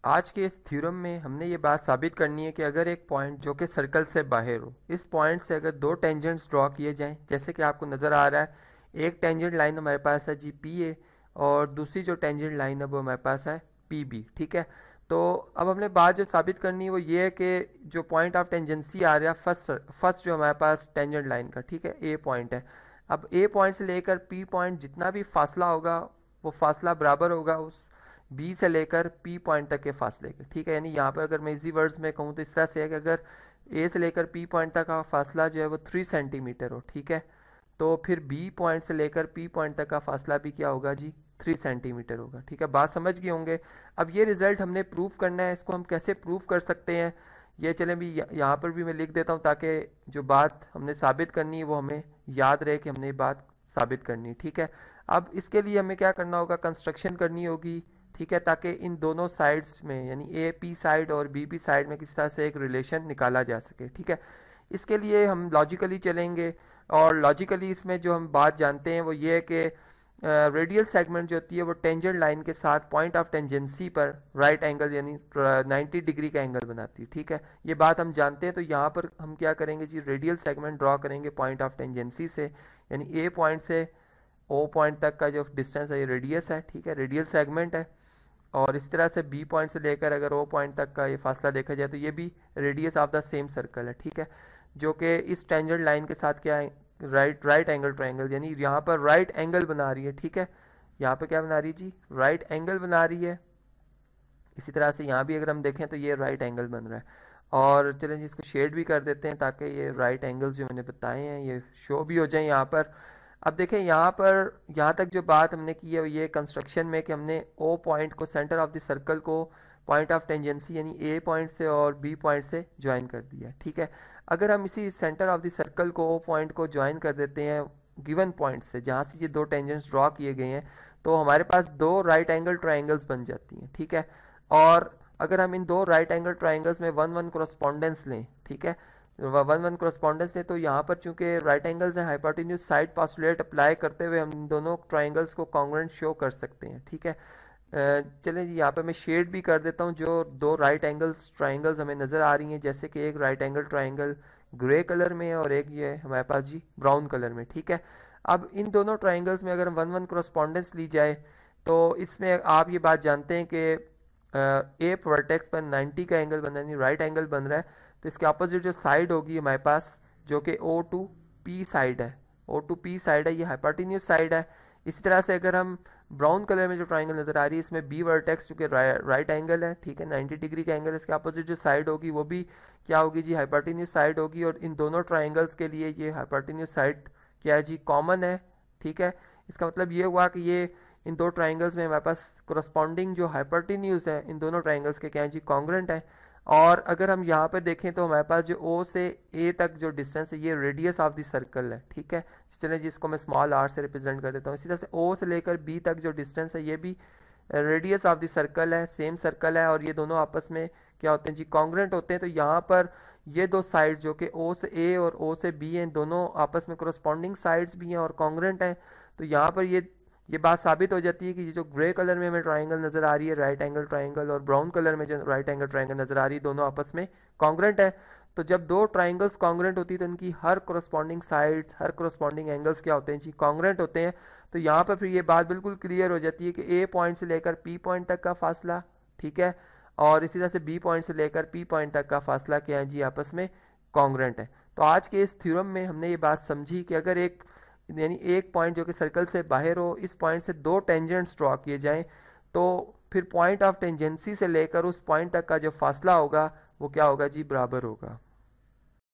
आज के इस थ्योरम में हमने ये बात साबित करनी है कि अगर एक पॉइंट जो कि सर्कल से बाहर हो, इस पॉइंट से अगर दो टेंजेंट्स ड्रॉ किए जाएं, जैसे कि आपको नज़र आ रहा है, एक टेंजेंट लाइन हमारे पास है जी पी ए और दूसरी जो टेंजेंट लाइन है वो हमारे पास है पी बी। ठीक है, तो अब हमने बात जो साबित करनी है वो ये है कि जो पॉइंट ऑफ टेंजेंसी आ रहा है फर्स्ट जो हमारे पास टेंजेंट लाइन का, ठीक है, ए पॉइंट है। अब ए पॉइंट से लेकर पी पॉइंट जितना भी फासला होगा वो फासला बराबर होगा उस बी से लेकर पी पॉइंट तक के फासले के। ठीक है, यानी यहाँ पर अगर मैं इजी वर्ड्स में कहूँ तो इस तरह से है कि अगर ए से लेकर पी पॉइंट तक का फासला जो है वो 3 सेंटीमीटर हो, ठीक है, तो फिर बी पॉइंट से लेकर पी पॉइंट तक का फासला भी क्या होगा जी, 3 सेंटीमीटर होगा। ठीक है, बात समझ गए होंगे। अब ये रिजल्ट हमने प्रूव करना है, इसको हम कैसे प्रूव कर सकते हैं, ये चलें भी यहाँ पर भी मैं लिख देता हूँ ताकि जो बात हमने साबित करनी है वो हमें याद रहे कि हमने ये बात साबित करनी है। ठीक है, अब इसके लिए हमें क्या करना होगा, कंस्ट्रक्शन करनी होगी। ठीक है, ताकि इन दोनों साइड्स में यानी ए पी साइड और बी पी साइड में किसी तरह से एक रिलेशन निकाला जा सके। ठीक है, इसके लिए हम लॉजिकली चलेंगे और लॉजिकली इसमें जो हम बात जानते हैं वो ये है कि रेडियल सेगमेंट जो होती है वो टेंजेंट लाइन के साथ पॉइंट ऑफ टेंजेंसी पर राइट एंगल यानी 90 डिग्री का एंगल बनाती है। ठीक है, ये बात हम जानते हैं। तो यहाँ पर हम क्या करेंगे जी, रेडियल सेगमेंट ड्रॉ करेंगे पॉइंट ऑफ टेंजेंसी से, यानी ए पॉइंट से ओ पॉइंट तक का जो डिस्टेंस है ये रेडियस है। ठीक है, रेडियल सेगमेंट है। और इस तरह से बी पॉइंट से लेकर अगर ओ पॉइंट तक का ये फासला देखा जाए तो ये भी radius of the same circle है। ठीक है, जो कि इस टेंजेंट लाइन के साथ क्या है, राइट एंगल ट्रायंगल, यानी यहाँ पर राइट एंगल बना रही है। ठीक है, यहाँ पर क्या बना रही है जी, राइट एंगल बना रही है। इसी तरह से यहाँ भी अगर हम देखें तो ये राइट एंगल बन रहा है। और चलें जी इसको शेड भी कर देते हैं ताकि ये राइट एंगल्स जो मैंने बताए हैं ये शो भी हो जाए यहाँ पर। अब देखें यहाँ पर, यहाँ तक जो बात हमने की है ये कंस्ट्रक्शन में कि हमने ओ पॉइंट को, सेंटर ऑफ द सर्कल को पॉइंट ऑफ टेंजेंसी यानी ए पॉइंट से और बी पॉइंट से ज्वाइन कर दिया। ठीक है, अगर हम इसी सेंटर ऑफ द सर्कल को, ओ पॉइंट को ज्वाइन कर देते हैं गिवन पॉइंट से जहाँ से ये दो टेंजेंट्स ड्रॉ किए गए हैं, तो हमारे पास दो राइट एंगल ट्राइंगल्स बन जाती हैं। ठीक है, और अगर हम इन दो राइट एंगल ट्राइंगल्स में 1-1 कॉरस्पॉन्डेंस लें, ठीक है, 1-1 कॉरस्पॉन्डेंस लें, तो यहाँ पर चूंकि राइट एंगल्स हैं, हाइपोटेन्यूज साइड पोस्टुलेट अप्लाई करते हुए हम इन दोनों ट्राइंगल्स को कॉन्ग्रुएंट शो कर सकते हैं। ठीक है, चलें जी यहाँ पे मैं शेड भी कर देता हूँ जो दो राइट एंगल्स ट्राइंगल्स हमें नज़र आ रही हैं, जैसे कि एक right angle triangle grey colour में और एक ये हमारे पास जी ब्राउन कलर में। ठीक है, अब इन दोनों ट्राइंगल्स में अगर 1-1 कॉरस्पॉन्डेंस ली जाए तो इसमें आप ये बात जानते हैं कि ए वर्टेक्स पर 90 का एंगल बन रहा है, यानी राइट एंगल बन रहा है, तो इसके अपोजिट जो साइड होगी हमारे पास जो कि O2P साइड है, O2P साइड है, ये हाइपोटेन्यूज साइड है। इसी तरह से अगर हम ब्राउन कलर में जो ट्राइंगल नज़र आ रही है इसमें बी वर्टेक्स जो कि राइट एंगल है, ठीक है, 90 डिग्री का एंगल, इसके अपोजिट जो साइड होगी वो भी क्या होगी जी, हाइपोटेन्यूज साइड होगी। और इन दोनों ट्राइंगल्स के लिए ये हाइपोटेन्यूज साइड क्या है जी, कॉमन है। ठीक है, इसका मतलब ये हुआ कि ये इन दो ट्राइंगल्स में हमारे पास कोरस्पॉन्डिंग जो हाइपोटेन्यूज है इन दोनों ट्राइंगल्स के क्या है जी, कॉन्ग्रुएंट है। और अगर हम यहाँ पर देखें तो हमारे पास जो ओ से ए तक जो डिस्टेंस है ये रेडियस ऑफ द सर्कल है। ठीक है, चलें जिसको मैं स्मॉल आर से रिप्रेजेंट कर देता हूँ। इसी तरह से ओ से लेकर बी तक जो डिस्टेंस है ये भी रेडियस ऑफ द सर्कल है, सेम सर्कल है, और ये दोनों आपस में क्या होते हैं जी, कॉन्ग्रुएंट होते हैं। तो यहाँ पर ये दो साइड जो कि ओ से ए और ओ से बी हैं, दोनों आपस में कोरस्पॉन्डिंग साइड्स भी हैं और कॉन्ग्रुएंट हैं। तो यहाँ पर ये बात साबित हो जाती है कि ये जो ग्रे कलर में हमें ट्राइंगल नज़र आ रही है राइट एंगल ट्राइंगल, और ब्राउन कलर में जो राइट एंगल ट्राइंगल नज़र आ रही है, दोनों आपस में कॉन्ग्रुएंट है। तो जब दो ट्राइंगल्स कॉन्ग्रुएंट होती है तो इनकी हर कोरस्पॉन्डिंग साइड्स, हर कोरस्पॉन्डिंग एंगल्स क्या होते हैं जी, कॉन्ग्रुएंट होते हैं। तो यहाँ पर फिर ये बात बिल्कुल क्लियर हो जाती है कि ए पॉइंट से लेकर पी पॉइंट तक का फासला, ठीक है, और इसी तरह से बी पॉइंट से लेकर पी पॉइंट तक का फासला क्या है जी, आपस में कॉन्ग्रुएंट है। तो आज के इस थ्योरम में हमने ये बात समझी कि अगर एक यानी एक पॉइंट जो कि सर्कल से बाहर हो, इस पॉइंट से दो टेंजेंट्स ड्रॉ किए जाएं, तो फिर पॉइंट ऑफ टेंजेंसी से लेकर उस पॉइंट तक का जो फासला होगा वो क्या होगा जी, बराबर होगा।